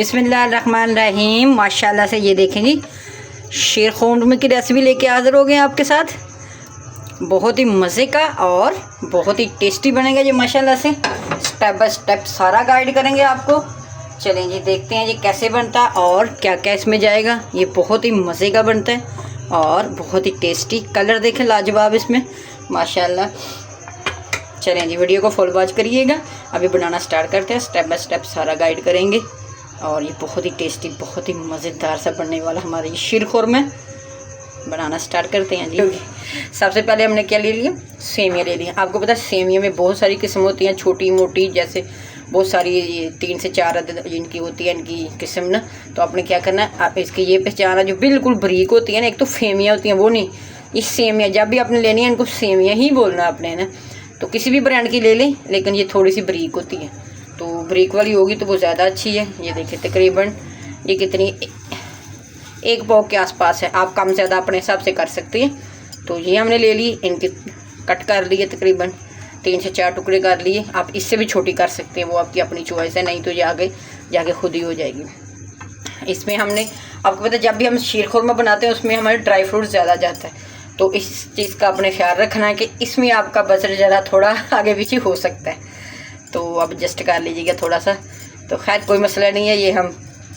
बिस्मिल्लाहिर्रहमानिर्रहीम। माशाल्लाह से ये देखें जी, शीर खुरमा की रेसिपी लेके हाज़िर हो गए हैं आपके साथ। बहुत ही मज़े का और बहुत ही टेस्टी बनेगा जी माशाल्लाह से। स्टेप बाय स्टेप सारा गाइड करेंगे आपको। चलें जी देखते हैं जी कैसे बनता है और क्या क्या इसमें जाएगा। ये बहुत ही मज़े का बनता है और बहुत ही टेस्टी। कलर देखें लाजवाब इसमें माशाल्लाह। चलें जी वीडियो को फुल वॉच करिएगा। अभी बनाना स्टार्ट करते हैं, स्टेप बाय स्टेप सारा गाइड करेंगे। और ये बहुत ही टेस्टी, बहुत ही मज़ेदार सा बनने वाला हमारा ये शीर खुरमा। बनाना स्टार्ट करते हैं जी। सबसे पहले हमने क्या ले लिया, सेमिया ले लिया। आपको पता है सेमिया में बहुत सारी किस्म होती हैं, छोटी मोटी, जैसे बहुत सारी 3 से 4 अदद इनकी होती है, इनकी किस्म ना। तो आपने क्या करना है, आप इसकी ये पहचाना जो बिल्कुल बारीक होती है ना, एक तो फेमिया होती हैं वो नहीं, ये सेमिया। जब भी आपने लेनी है इनको सेमिया ही बोलना आपने ना। तो किसी भी ब्रांड की ले लें, लेकिन ये थोड़ी सी बारीक होती है, तो ब्रेक वाली होगी तो वो ज़्यादा अच्छी है। ये देखिए तकरीबन ये कितनी, 1 पाव के आसपास है। आप कम ज़्यादा अपने हिसाब से कर सकते हैं। तो ये हमने ले ली, इनके कट कर लिए, तकरीबन 3 से 4 टुकड़े कर लिए। आप इससे भी छोटी कर सकते हैं, वो आपकी अपनी चॉइस है, नहीं तो ये आगे जाके खुद ही हो जाएगी। इसमें हमने, आपको पता है जब भी हम शीर खुरमा बनाते हैं उसमें हमारे ड्राई फ्रूट ज़्यादा जाता है, तो इस चीज़ का अपने ख्याल रखना है कि इसमें आपका बजट ज़रा थोड़ा आगे पीछे हो सकता है। तो अब एडजस्ट कर लीजिएगा थोड़ा सा। तो खैर कोई मसला नहीं है। ये हम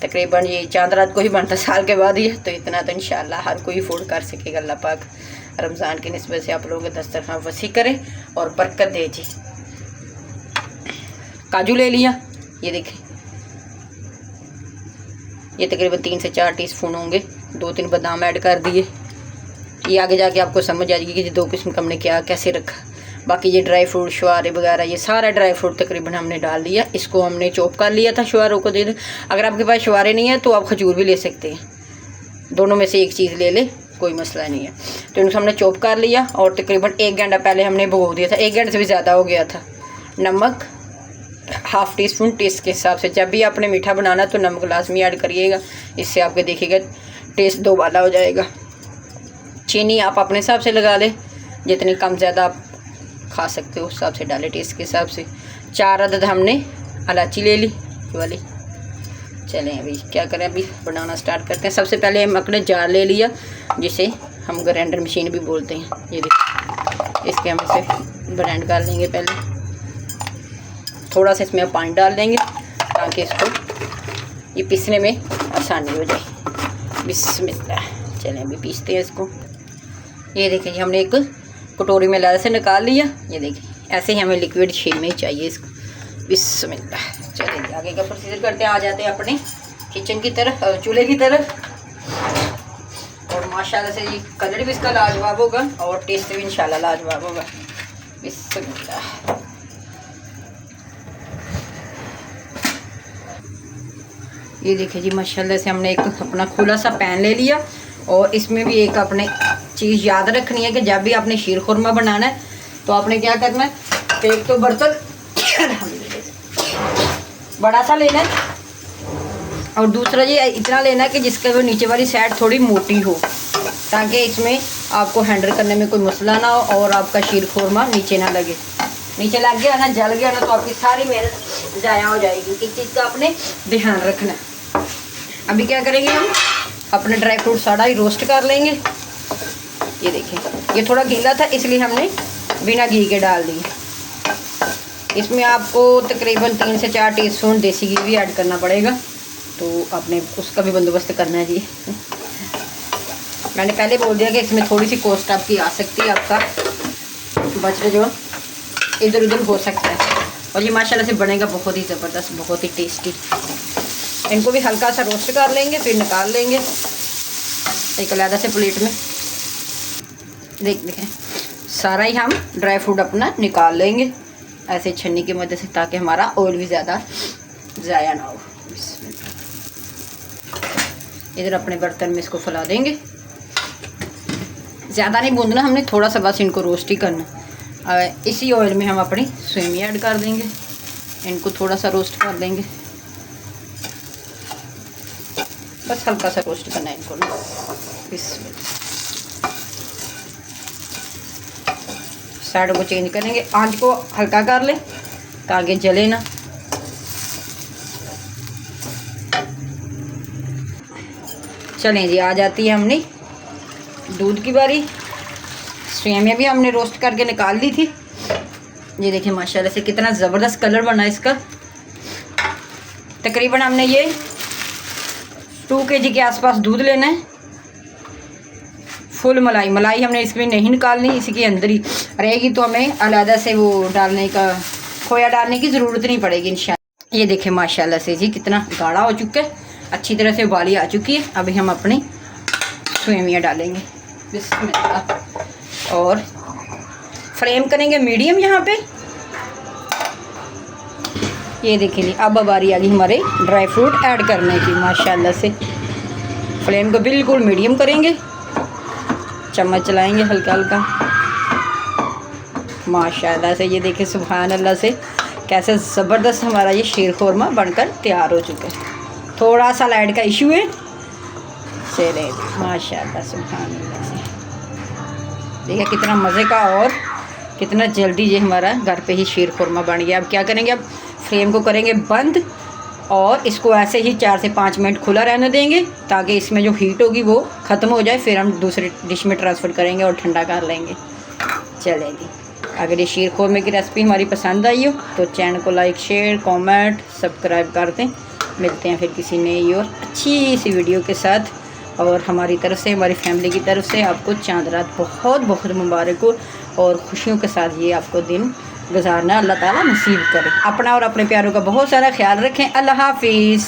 तकरीबन ये चांद रात को ही बनता, साल के बाद ही है, तो इतना तो इंशाल्लाह हर कोई अफोर्ड कर सकेगा। अल्लाह पाक रमज़ान की निस्बत से आप लोगों के दस्तरखान वसी करें और बरकत दे जी। काजू ले लिया, ये देखें, ये तकरीबन 3 से 4 टीस्पून होंगे। 2-3 बादाम ऐड कर दिए। ये आगे जाके आपको समझ आ जाएगी कि 2 किस्म का हमने क्या कैसे रखा। बाकी ये ड्राई फ्रूट, शुआरे वगैरह, ये सारा ड्राई फ्रूट तकरीबन हमने डाल दिया। इसको हमने चॉप कर लिया था, शुआरों को दे दें। अगर आपके पास शुआरे नहीं है तो आप खजूर भी ले सकते हैं, दोनों में से एक चीज़ ले ले, कोई मसला नहीं है। तो इनको हमने चॉप कर लिया और तकरीबन 1 घंटा पहले हमने भिगो दिया था। 1 घंटे से भी ज़्यादा हो गया था। नमक ½ टीस्पून टेस्ट के हिसाब से। जब भी आपने मीठा बनाना तो नमक लाजमी ऐड करिएगा, इससे आपके देखिएगा टेस्ट दोबारा हो जाएगा। चीनी आप अपने हिसाब से लगा लें, जितनी कम ज़्यादा आप खा सकते हो उस हिसाब से डालें, टेस्ट के हिसाब से। 4 अदद हमने इलायची ले ली वाली। चलें अभी क्या करें, अभी बनाना स्टार्ट करते हैं। सबसे पहले हम अपने जार ले लिया, जिसे हम ग्राइंडर मशीन भी बोलते हैं। ये देखिए, इसके हम इसे ब्लेंड कर लेंगे। पहले थोड़ा सा इसमें पानी डाल देंगे ताकि इसको ये पीसने में आसानी हो जाए। बिस्मिल्लाह। चलें अभी पीसते हैं इसको। ये देखिए हमने एक कटोरी में लाल से निकाल लिया। ये देखिए ऐसे ही हमें लिक्विड शेप में ही चाहिए इसको। बिस्मिल्लाह। चलिए आगे का प्रोसीजर करते हैं। आ जाते हैं अपने किचन की तरफ, चूल्हे की तरफ। और माशाल्लाह से ये कलर भी इसका लाजवाब होगा और टेस्ट भी इंशाल्लाह लाजवाब होगा। बिस्मिल्लाह। ये देखिए जी माशाल्लाह से हमने एक अपना खुला सा पैन ले लिया और इसमें भी एक अपने चीज़ याद रखनी है कि जब भी आपने शीर खुरमा बनाना है तो आपने क्या करना है, एक तो बर्तन बड़ा सा लेना है और दूसरा ये इतना लेना है कि जिसके वो नीचे वाली साइड थोड़ी मोटी हो, ताकि इसमें आपको हैंडल करने में कोई मसला ना हो और आपका शीर खुरमा नीचे ना लगे। नीचे लग गया ना, जल गया ना, तो आपकी सारी मेहनत ज़ाया हो जाएगी। इस चीज़ का आपने ध्यान रखना है। अभी क्या करेंगे, हम अपने ड्राई फ्रूट सारा ही रोस्ट कर लेंगे। ये देखिए ये थोड़ा गीला था इसलिए हमने बिना घी के डाल दी। इसमें आपको तकरीबन 3 से 4 टीस्पून देसी घी भी ऐड करना पड़ेगा, तो आपने उसका भी बंदोबस्त करना है जी। मैंने पहले बोल दिया कि इसमें थोड़ी सी कॉस्ट आपकी आ सकती है, आपका बजट जो इधर उधर हो सकता है। और ये माशाल्लाह से बनेगा बहुत ही ज़बरदस्त, बहुत ही टेस्टी। इनको भी हल्का सा रोस्ट कर लेंगे, फिर निकाल लेंगे एक अलग से प्लेट में। देखें सारा ही हम ड्राई फ्रूट अपना निकाल लेंगे ऐसे छन्नी की मदद से, ताकि हमारा ऑयल भी ज़्यादा ज़ाया ना हो। इधर अपने बर्तन में इसको फैला देंगे। ज़्यादा नहीं भूनना हमने, थोड़ा सा बस इनको रोस्ट ही करना। इसी ऑयल में हम अपनी सेमिया ऐड कर देंगे, इनको थोड़ा सा रोस्ट कर देंगे, बस हल्का सा रोस्ट करना है इनको। साइड को चेंज करेंगे, आंच को हल्का कर ले ताकि जले ना। चलें जी, आ जाती है हमने दूध की बारी। सेवइयाँ भी हमने रोस्ट करके निकाल ली थी। ये देखिए माशाल्लाह से कितना ज़बरदस्त कलर बना इसका। तकरीबन हमने ये 2 kg के आसपास दूध लेना है। फुल मलाई हमने इसमें नहीं निकालनी, इसी के अंदर ही रहेगी, तो हमें अलग से वो डालने का, खोया डालने की ज़रूरत नहीं पड़ेगी इंशाल्लाह। ये देखें माशाल्लाह से जी कितना गाढ़ा हो चुका है, अच्छी तरह से उबाली आ चुकी है। अभी हम अपनी सेवइयाँ डालेंगे बिस्मिल्लाह और फ्लेम करेंगे मीडियम यहाँ पे। ये देखिए जी अब बारी आ गई हमारे ड्राई फ्रूट ऐड करने की। माशाल्लाह से फ्लेम को बिल्कुल मीडियम करेंगे, चम्मच चलाएंगे हल्का हल्का। माशाल्लाह से ये देखिए सुभान अल्लाह से कैसे ज़बरदस्त हमारा ये शीर खुरमा बनकर तैयार हो चुका है। थोड़ा सा लाइट का इशू है, चले माशाल्लाह सुभान अल्लाह से देखिए कितना मज़े का और कितना जल्दी ये हमारा घर पे ही शीर खुरमा बन गया। अब क्या करेंगे, अब फ्लेम को करेंगे बंद और इसको ऐसे ही 4 से 5 मिनट खुला रहने देंगे ताकि इसमें जो हीट होगी वो ख़त्म हो जाए। फिर हम दूसरे डिश में ट्रांसफ़र करेंगे और ठंडा कर लेंगे। चलेंगे, अगर ये शीर खुरमे की रेसिपी हमारी पसंद आई हो तो चैनल को लाइक शेयर कमेंट सब्सक्राइब कर दें। मिलते हैं फिर किसी नई और अच्छी सी वीडियो के साथ। और हमारी तरफ से, हमारी फैमिली की तरफ से आपको चांद रात बहुत बहुत मुबारक हो और खुशियों के साथ ये आपको दिन गुजारना अल्लाह ताला नसीब करे। अपना और अपने प्यारों का बहुत सारा ख्याल रखें। अल्लाह हाफिज़।